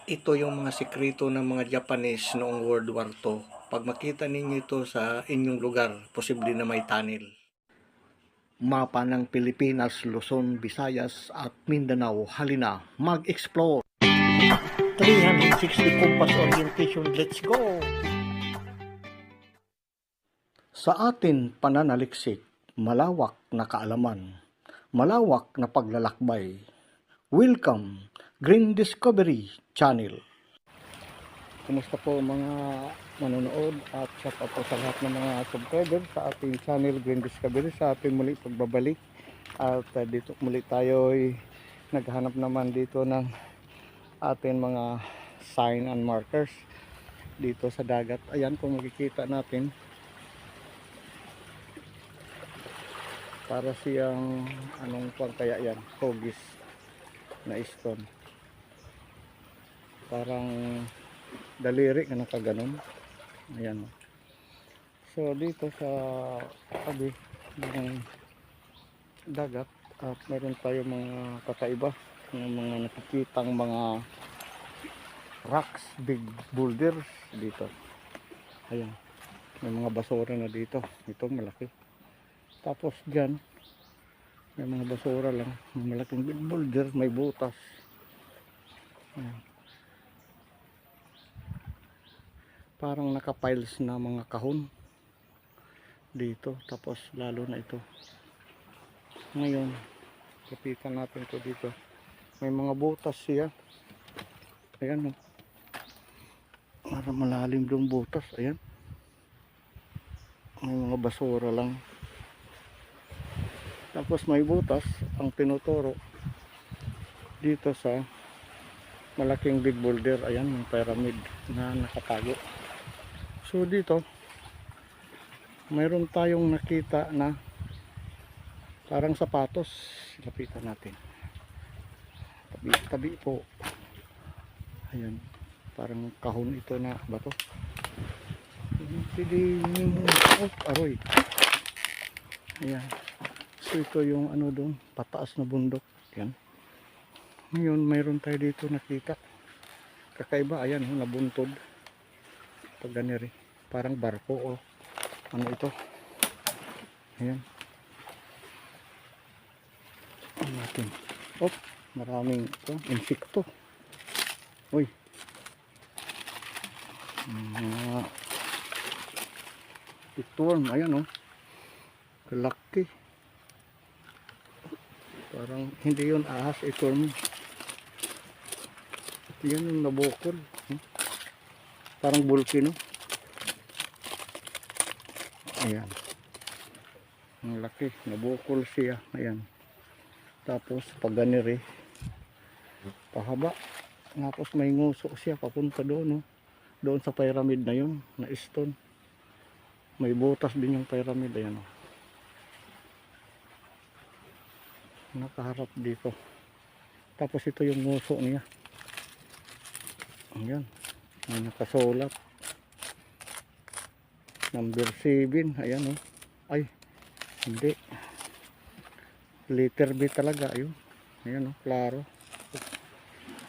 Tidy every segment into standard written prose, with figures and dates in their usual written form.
Ito yung mga sikreto ng mga Japanese noong World War II. Pag makita ninyo ito sa inyong lugar, posible na may tunnel. Mapa ng Pilipinas, Luzon, Visayas at Mindanao. Halina, mag-explore! 360 compass orientation, let's go! Sa atin pananaliksik, malawak na kaalaman, malawak na paglalakbay. Welcome, Green Discovery Channel. Kumusta po mga manonood at shout out po sa lahat ng mga subscribers sa ating channel Green Discovery, sa ating muli pagbabalik. At dito muli tayo ay naghanap naman dito ng ating mga sign and markers dito sa dagat. Ayan, kung makikita natin, para siyang anong pang kaya yan, hogis na stone, parang daliri na nakaganon. Ayan, so dito sa tabi ng dagat at meron tayo mga kakaiba ng mga nakikitang mga rocks, big boulders dito. Ayan, may mga basura na dito. Ito malaki. Tapos dyan may mga basura lang, malaking big boulder, may butas. Ayan, parang nakapiles na mga kahon dito. Tapos lalo na ito ngayon, kapitan natin ito dito, may mga butas siya. Ayan, para malalim yung butas. Ayan, may mga basura lang. Tapos may butas ang tinuturo dito sa malaking big boulder. Ayan, yung pyramid na nakatago. So dito mayroon tayong nakita na parang sapatos. Lapitan natin, tabi po. Ayan, parang kahon ito na bato. Aroy. Ayan, so ito yung ano doon, pataas na bundok. Ayan, ngayon mayroon tayo dito nakita kakaiba. Ayan, nabuntod pag ganiri, parang barko o ano ito. Ayan, natin. Maraming ito, insekto. Uy, worm. Ayan, kalaki. Parang hindi yun ahas, worm. Yan yung nabukol. Parang bulkino. Ayan, ang laki, nabukol siya. Ayan, tapos pag ganiri, pahaba. Tapos may nguso siya papunta doon, doon sa pyramid na yun na stone. May butas din yung pyramid. Ayan, nakaharap dito. Tapos ito yung nguso niya. Ayan, may nakasulat number 7. Ayan, ay hindi, letter B talaga. Ayun, ayan, klaro.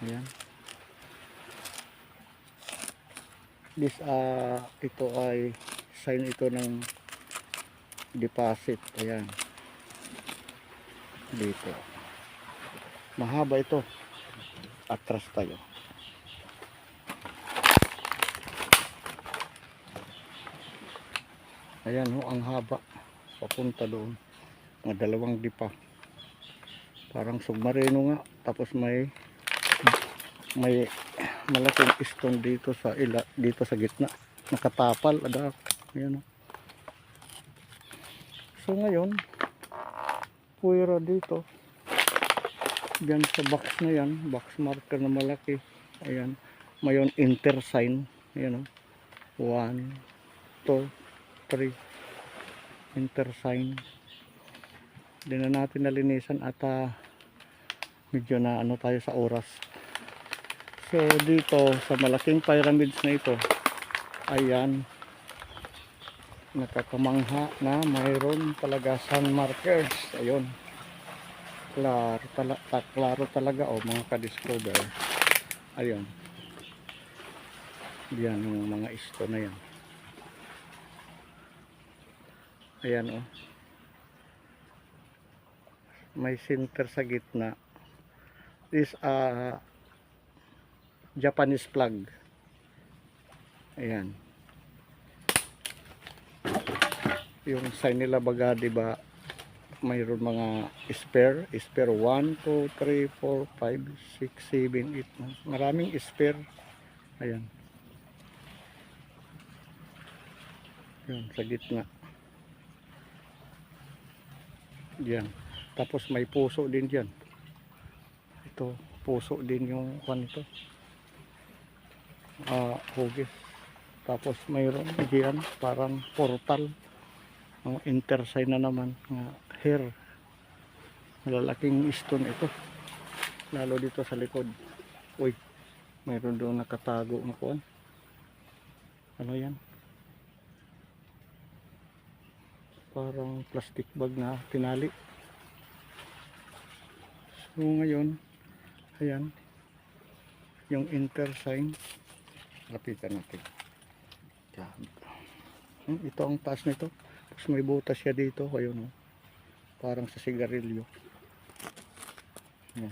Ayan, this ito ay sign ito ng deposit. Ayan, dito mahaba ito. Atras tayo. Ayan, ang haba papunta doon, mga dalawang dipa, parang submarino nga. Tapos may malaking stone dito sa dito sa gitna, nakatapal. Ayan, so ngayon puwera dito dyan sa box na yan, box marker na malaki. Ayan, mayon enter sign. Ayan, 1 2 3 enter sign. Hindi na natin nalinisan at medyo na ano tayo sa oras. So dito sa malaking pyramids na ito, ayan, nakakamangha na mayroon talaga sun markers. Ayun, klaro talaga mga ka-discover. Ayun, Yan yung mga isto na yan. Ayan oh. May center sa gitna. This Japanese plug. Ayan. Yung sign nila baga, diba, mayroon mga spare 1, 2, 3, 4, 5, 6, 7, 8. Maraming spare. Ayan. Yan, sa gitna. Diyan. Tapos may puso din diyan. Ito, puso din yung kwan ito. Hugis. Tapos mayroon diyan parang portal. Ang intersign na naman ng hair. Malalaking stone ito. Lalo dito sa likod. Uy, mayroon doon nakatago na kwan. Ano yan? Parang plastic bag na tinali. So ngayon, ayan, yung intersign, lapitan natin. Ito ang taas nito. Tapos may butas siya dito, ayun, oh. Parang sa sigarilyo. Yan.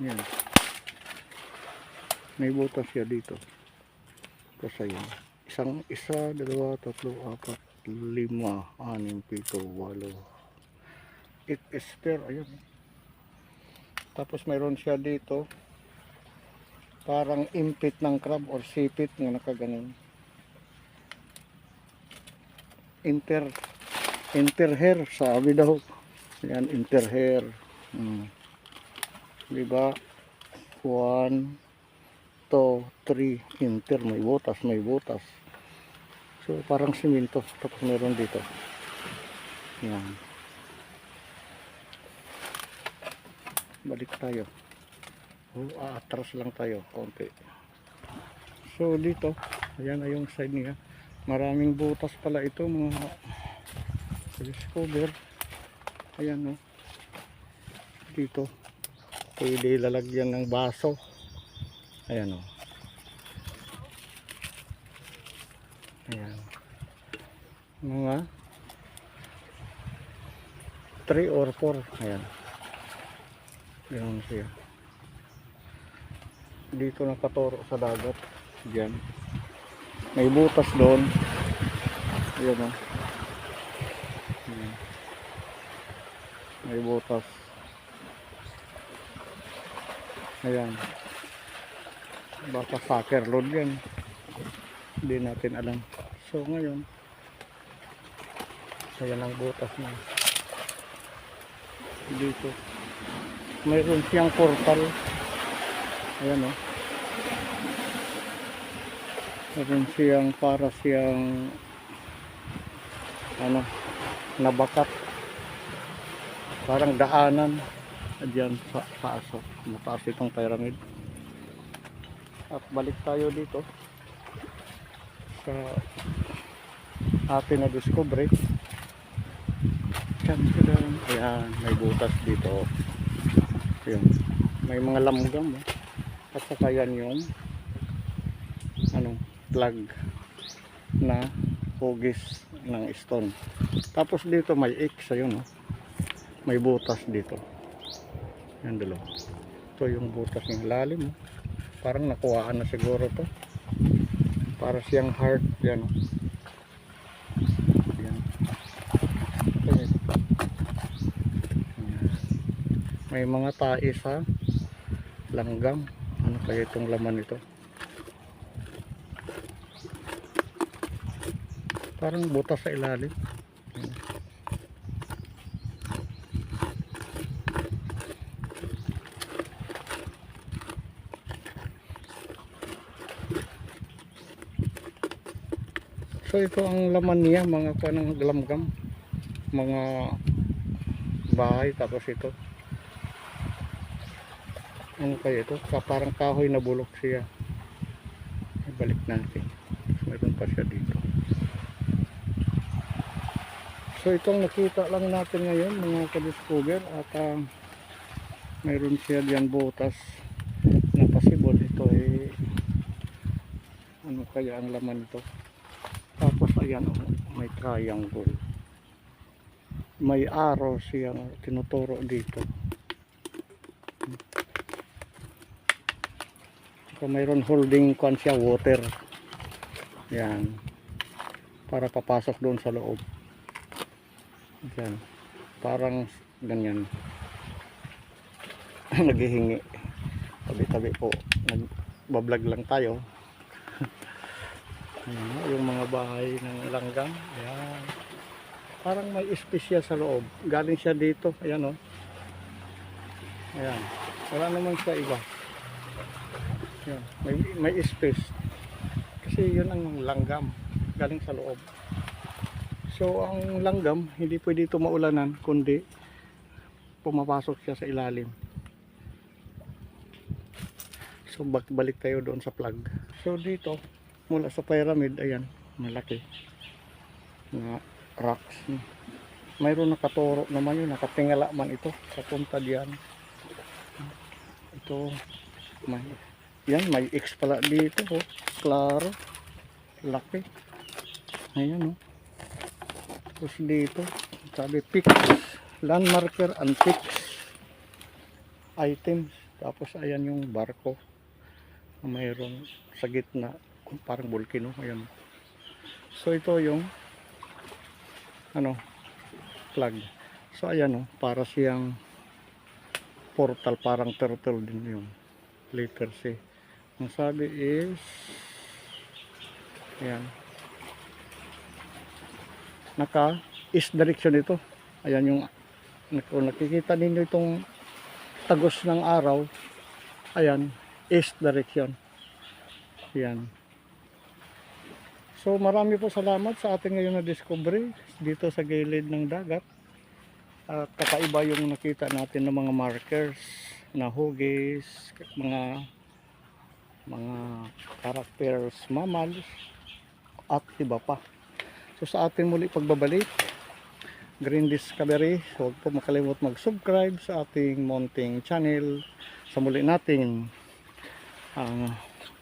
Yan. May butas siya dito. Tapos ayun. Isa, dalawa, tatlo, apat, 5, 6, 7, 8. 8 spare, ayun. Tapos mayroon siya dito parang impit ng crab or sipit na nakaganon. Interhair sabi daw. Yan, interhair. Diba? 1, 2, 3 inter, may butas. So parang simento. Tapos meron dito. Yan. Balik tayo. Atras lang tayo konti. So dito, ayan na yung side niya. Maraming butas pala ito, mga discover. Ayan, no. Dito pwede lalagyan ng baso. Ayan, no. Ayan. Mga 3 or 4. Ayan. Ganun siya. Dito nakaturo sa dagat. Diyan. May butas doon. Ayan, o. Ayan. May butas. Ayan. Baka soccer load yan. Hindi natin alam. So ngayon, ayan ang butas niya. Dito. Mayroon siyang portal. Ayan, o. Mayroon siyang para siyang nabakat. Parang daanan. Diyan sa aso. Mataas itong pyramid. At balik tayo dito sa atin na discovery. Ayan, may butas dito. Ayan. May mga lamgam, eh. At saka yan yung plug na hugis ng stone. Tapos dito may X, ayun, oh. May butas dito. Yan dalawa. Ito yung butas ng lalim, oh. Parang nakuhaan na siguro to. Para siyang heart, yan, oh. Yan. Okay. May mga tae sa langgam. Ano kaya itong laman ito? Parang butas sa ilalim. So ito ang laman niya, mga kanang lamgam, mga bahay. Tapos ito, ano kaya ito? Parang kahoy na bulok siya. Ibalik natin. Mayroon pa siya dito. So itong nakita lang natin ngayon, mga ka-discover. At mayroon siya diyan butas na possible ito kaya ang laman nito. Tapos ayan oh, may triangle. May arrow siyang tinuturo dito. So mayroon holding kwan siya, water. Yan. Para papasok doon sa loob. Yan. Parang ganyan. Naghihingi. Tabi-tabi po. Nagbablog lang tayo. Ayan, yung mga bahay ng langgam. Ayan. Parang may space siya sa loob. Galing siya dito. Ayan o. Ayan. Wala naman siya iba. Ayan. May space. Kasi yun ang langgam. Galing sa loob. So ang langgam, hindi pwede ito maulanan kundi pumapasok siya sa ilalim. So balik tayo doon sa plug. So dito, mula sa pyramid, ayan, malaki na rocks. Mayroon nakaturo naman yun, nakatingala man ito sa punta diyan. Ito, may X pala dito, oh. Klaro, laki. Ayan, oh. Tapos dito, sabi pics, landmarker and pics items. Tapos ayan yung barko na mayroon sa gitna, parang volcano. Ayan. So ito yung flag. So ayan oh, para siyang portal, parang turtle din yung letter C. Ang sabi is ayan, naka east direction ito. Ayan yung kung nakikita ninyo itong tagos ng araw, ayan, east direction. Ayan. So marami po salamat sa ating ngayon na discovery dito sa gilid ng dagat. Kakaiba yung nakita natin ng mga markers na hugis, mga characters, mammals at iba pa. So sa ating muli pagbabalik, Green Discovery, huwag po makalimot mag-subscribe sa ating munting channel. Sa muli natin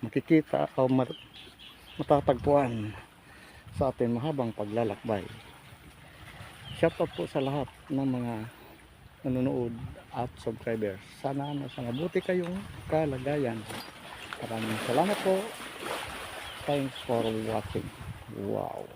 makikita o matatagpuan sa ating mahabang paglalakbay. Shoutout po sa lahat ng mga nanonood at subscribers. Sana nasa mabuti kayong kalagayan. Maraming salamat po. Thanks for watching. Wow.